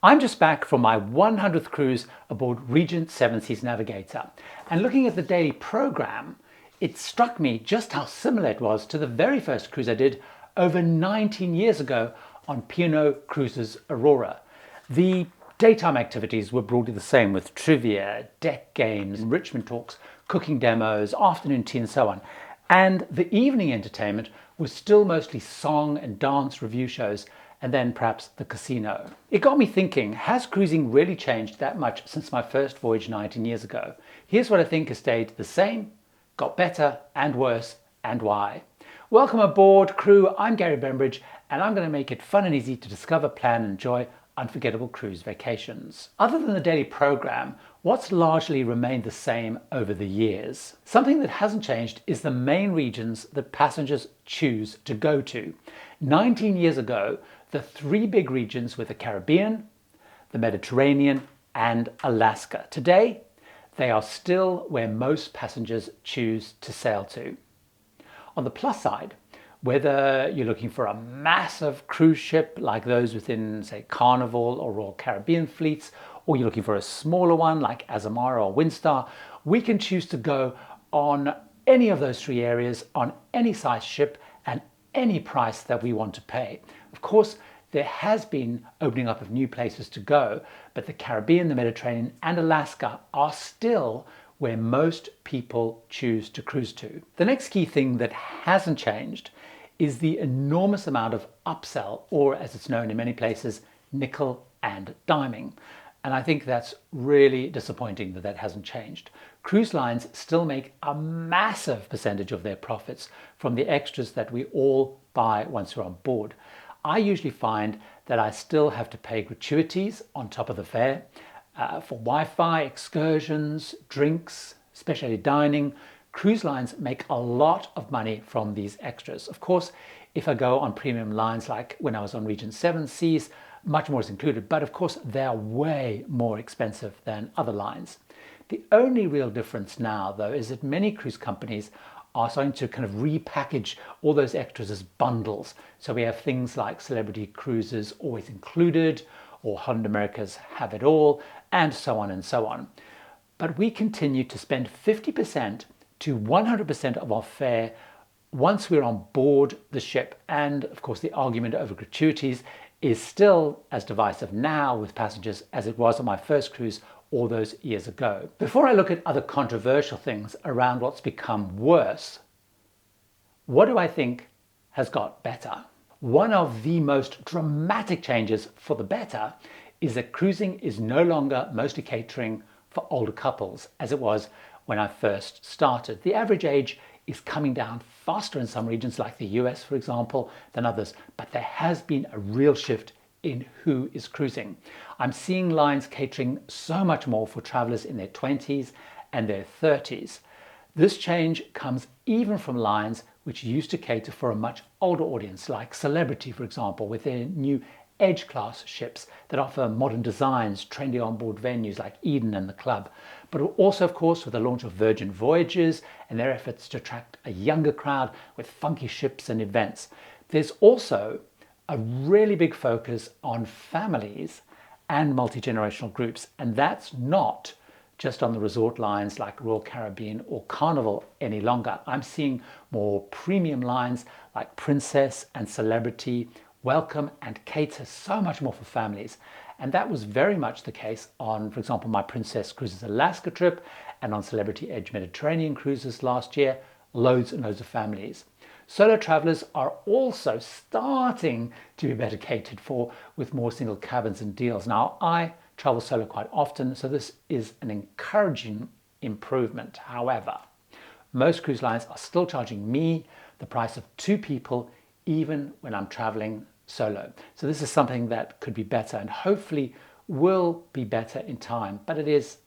I'm just back from my 100th cruise aboard Regent Seven Seas Navigator, and looking at the daily program, it struck me just how similar it was to the very first cruise I did over 19 years ago on P&O Cruises Aurora. The daytime activities were broadly the same, with trivia, deck games, enrichment talks, cooking demos, afternoon tea and so on. And the evening entertainment was still mostly song and dance review shows, and then perhaps the casino. It got me thinking, has cruising really changed that much since my first voyage 19 years ago? Here's what I think has stayed the same, got better and worse, and why. Welcome aboard, crew. I'm Gary Bembridge, and I'm going to make it fun and easy to discover, plan and enjoy unforgettable cruise vacations. Other than the daily program, what's largely remained the same over the years? Something that hasn't changed is the main regions that passengers choose to go to. 19 years ago, the three big regions were the Caribbean, the Mediterranean and Alaska. Today, they are still where most passengers choose to sail to. On the plus side, whether you're looking for a massive cruise ship like those within, say, Carnival or Royal Caribbean fleets, or you're looking for a smaller one like Azamara or Windstar, we can choose to go on any of those three areas on any size ship and any price that we want to pay. Of course, there has been opening up of new places to go, but the Caribbean, the Mediterranean and Alaska are still where most people choose to cruise to. The next key thing that hasn't changed is the enormous amount of upsell, or as it's known in many places, nickel and diming. And I think that's really disappointing that that hasn't changed. Cruise lines still make a massive percentage of their profits from the extras that we all buy once we're on board. I usually find that I still have to pay gratuities on top of the fare for Wi-Fi, excursions, drinks, especially dining. Cruise lines make a lot of money from these extras. Of course, if I go on premium lines like when I was on Regent Seven Seas, much more is included, but of course they're way more expensive than other lines. The only real difference now, though, is that many cruise companies are starting to kind of repackage all those extras as bundles. So we have things like Celebrity Cruises Always Included, or Holland America's Have It All, and so on and so on. But we continue to spend 50% to 100% of our fare once we're on board the ship. And of course, the argument over gratuities is still as divisive now with passengers as it was on my first cruise all those years ago. Before I look at other controversial things around what's become worse, what do I think has got better? One of the most dramatic changes for the better is that cruising is no longer mostly catering for older couples as it was when I first started. The average age is coming down faster in some regions like the US, for example, than others, but there has been a real shift in who is cruising. I'm seeing lines catering so much more for travelers in their 20s and their 30s. This change comes even from lines which used to cater for a much older audience, like Celebrity, for example, with their new Edge class ships that offer modern designs, trendy onboard venues like Eden and the Club, but also, of course, with the launch of Virgin Voyages and their efforts to attract a younger crowd with funky ships and events. There's also a really big focus on families and multi-generational groups, and that's not just on the resort lines like Royal Caribbean or Carnival any longer. I'm seeing more premium lines like Princess and Celebrity welcome and cater so much more for families. And that was very much the case on, for example, my Princess Cruises Alaska trip and on Celebrity Edge Mediterranean cruises last year, loads and loads of families. Solo travelers are also starting to be better catered for with more single cabins and deals. Now, I travel solo quite often, so this is an encouraging improvement. However, most cruise lines are still charging me the price of two people even when I'm traveling solo. So this is something that could be better and hopefully will be better in time, but it is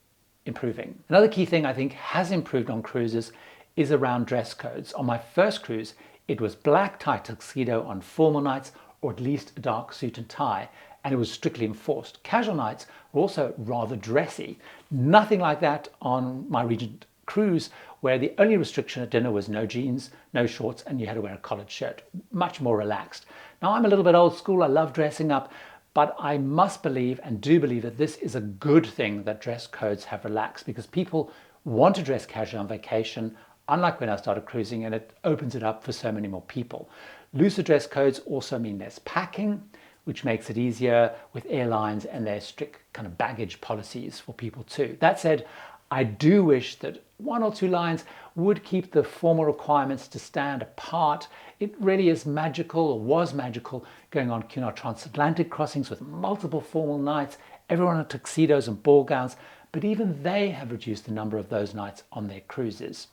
improving. Another key thing I think has improved on cruises is around dress codes. On my first cruise, it was black tie tuxedo on formal nights, or at least a dark suit and tie, and it was strictly enforced. Casual nights were also rather dressy. Nothing like that on my Regent cruise, where the only restriction at dinner was no jeans, no shorts, and you had to wear a collared shirt. Much more relaxed. Now, I'm a little bit old school. I love dressing up, But I must believe and do believe that this is a good thing that dress codes have relaxed, because people want to dress casually on vacation, unlike when I started cruising, and it opens it up for so many more people. Looser dress codes also mean less packing, which makes it easier with airlines and their strict kind of baggage policies for people too. That said, I do wish that one or two lines would keep the formal requirements to stand apart. It really is magical, or was magical, going on Cunard transatlantic crossings with multiple formal nights, everyone in tuxedos and ball gowns, but even they have reduced the number of those nights on their cruises.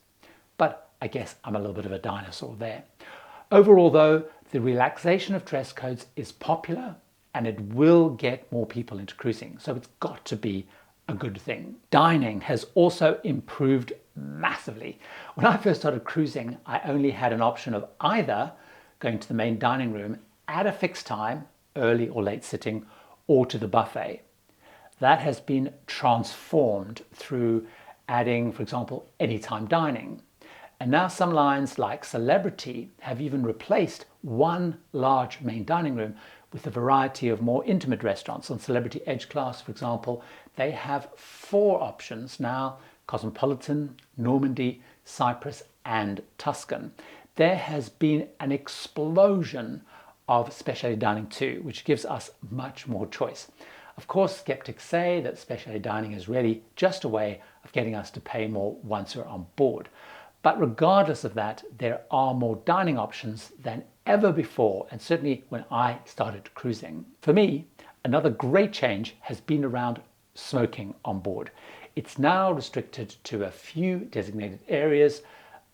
But I guess I'm a little bit of a dinosaur there. Overall though, the relaxation of dress codes is popular and it will get more people into cruising, so it's got to be a good thing. Dining has also improved massively. When I first started cruising, I only had an option of either going to the main dining room at a fixed time, early or late sitting, or to the buffet. That has been transformed through adding, for example, anytime dining. And now some lines like Celebrity have even replaced one large main dining room with a variety of more intimate restaurants. On Celebrity Edge Class, for example, they have 4 options now: Cosmopolitan, Normandy, Cyprus, and Tuscan. There has been an explosion of specialty dining too, which gives us much more choice. Of course, skeptics say that specialty dining is really just a way of getting us to pay more once we're on board. But regardless of that, there are more dining options than ever before, and certainly when I started cruising. For me, another great change has been around smoking on board. It's now restricted to a few designated areas,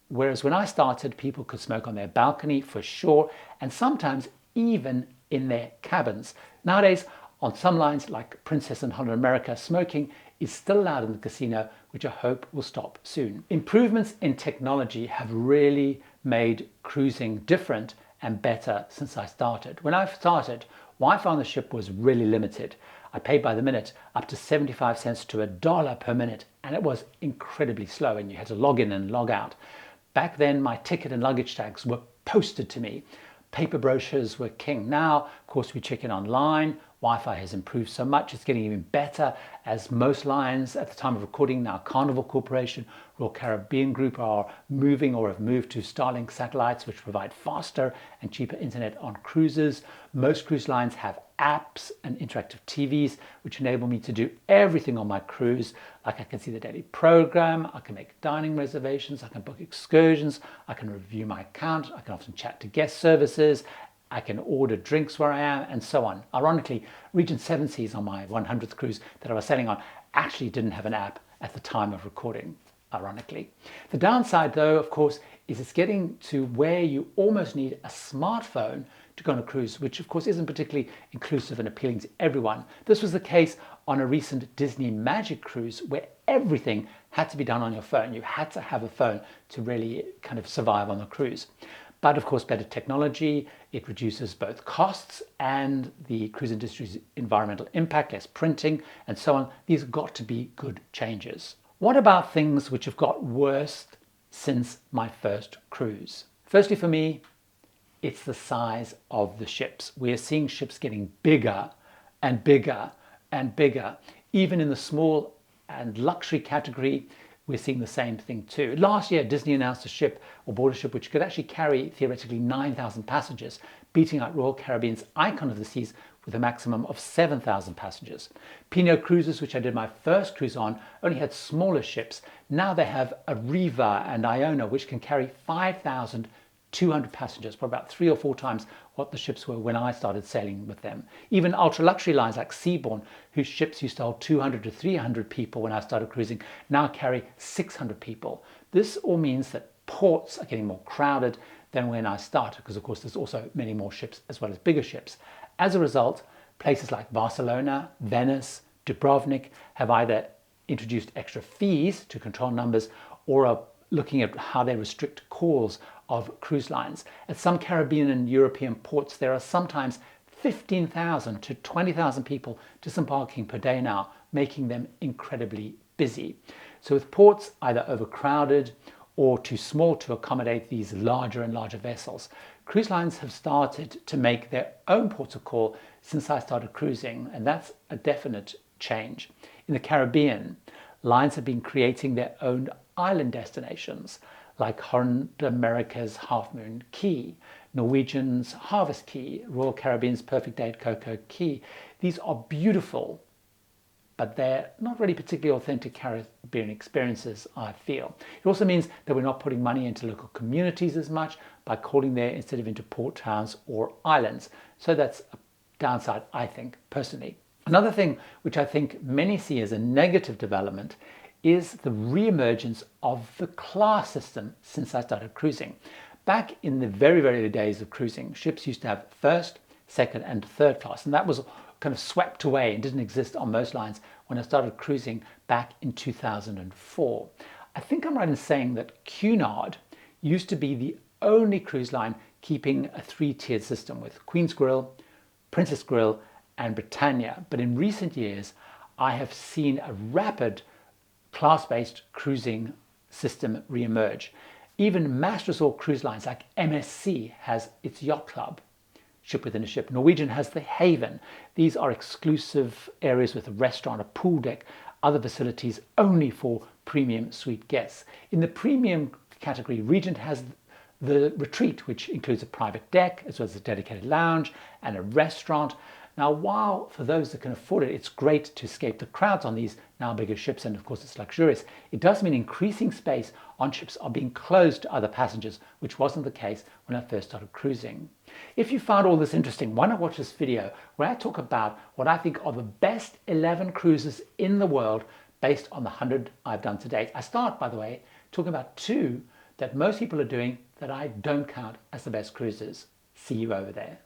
whereas when I started, people could smoke on their balcony for sure, and sometimes even in their cabins. Nowadays, on some lines like Princess and Holland America, smoking is still allowed in the casino, which I hope will stop soon. Improvements in technology have really made cruising different and better since I started. When I started, Wi-Fi on the ship was really limited. I paid by the minute, up to 75 cents to $1 per minute, and it was incredibly slow, and you had to log in and log out. Back then, my ticket and luggage tags were posted to me. Paper brochures were king. Now, of course, we check in online. Wi-Fi has improved so much, it's getting even better, as most lines at the time of recording now, Carnival Corporation, Royal Caribbean Group, are moving or have moved to Starlink satellites, which provide faster and cheaper internet on cruises. Most cruise lines have apps and interactive TVs, which enable me to do everything on my cruise. Like I can see the daily program, I can make dining reservations, I can book excursions, I can review my account, I can often chat to guest services, I can order drinks where I am, and so on. Ironically, Regent Seven Seas on my 100th cruise that I was sailing on actually didn't have an app at the time of recording, ironically. The downside, though, of course, is it's getting to where you almost need a smartphone to go on a cruise, which of course isn't particularly inclusive and appealing to everyone. This was the case on a recent Disney Magic cruise, where everything had to be done on your phone. You had to have a phone to really kind of survive on the cruise. But of course, better technology, it reduces both costs and the cruise industry's environmental impact, less printing and so on. These have got to be good changes. What about things which have got worse since my first cruise? Firstly, for me, it's the size of the ships. We are seeing ships getting bigger and bigger and bigger. Even in the small and luxury category, we're seeing the same thing too. Last year, Disney announced a ship or board a ship which could actually carry theoretically 9,000 passengers, beating out Royal Caribbean's Icon of the Seas with a maximum of 7,000 passengers. Pinot Cruises, which I did my first cruise on, only had smaller ships. Now they have a Riva and Iona, which can carry 5,200 passengers, probably about 3 or 4 times what the ships were when I started sailing with them. Even ultra-luxury lines like Seabourn, whose ships used to hold 200 to 300 people when I started cruising, now carry 600 people. This all means that ports are getting more crowded than when I started, because of course there's also many more ships as well as bigger ships. As a result, places like Barcelona, Venice, Dubrovnik have either introduced extra fees to control numbers or are looking at how they restrict calls of cruise lines. At some Caribbean and European ports, there are sometimes 15,000 to 20,000 people disembarking per day now, making them incredibly busy. So with ports either overcrowded or too small to accommodate these larger and larger vessels. Cruise lines have started to make their own ports of call since I started cruising, and that's a definite change. In the Caribbean, lines have been creating their own island destinations, like Honda America's Half Moon Key, Norwegian's Harvest Key, Royal Caribbean's Perfect Day at Coco Key. These are beautiful, but they're not really particularly authentic Caribbean experiences, I feel. It also means that we're not putting money into local communities as much by calling there instead of into port towns or islands. So that's a downside, I think, personally. Another thing which I think many see as a negative development is the re-emergence of the class system since I started cruising. Back in the very, very early days of cruising, ships used to have first, second, and third class, and that was kind of swept away and didn't exist on most lines when I started cruising back in 2004. I think I'm right in saying that Cunard used to be the only cruise line keeping a three-tiered system with Queen's Grill, Princess Grill, and Britannia. But in recent years, I have seen a rapid class-based cruising system re-emerge. Even mass resort cruise lines like MSC has its yacht club, ship within a ship. Norwegian has the Haven. These are exclusive areas with a restaurant, a pool deck, other facilities only for premium suite guests. In the premium category, Regent has the Retreat, which includes a private deck as well as a dedicated lounge and a restaurant. Now, while for those that can afford it, it's great to escape the crowds on these now bigger ships, and of course it's luxurious, it does mean increasing space on ships are being closed to other passengers, which wasn't the case when I first started cruising. If you found all this interesting, why not watch this video where I talk about what I think are the best 11 cruises in the world based on the 100 I've done to date. I start, by the way, talking about 2 that most people are doing that I don't count as the best cruises. See you over there.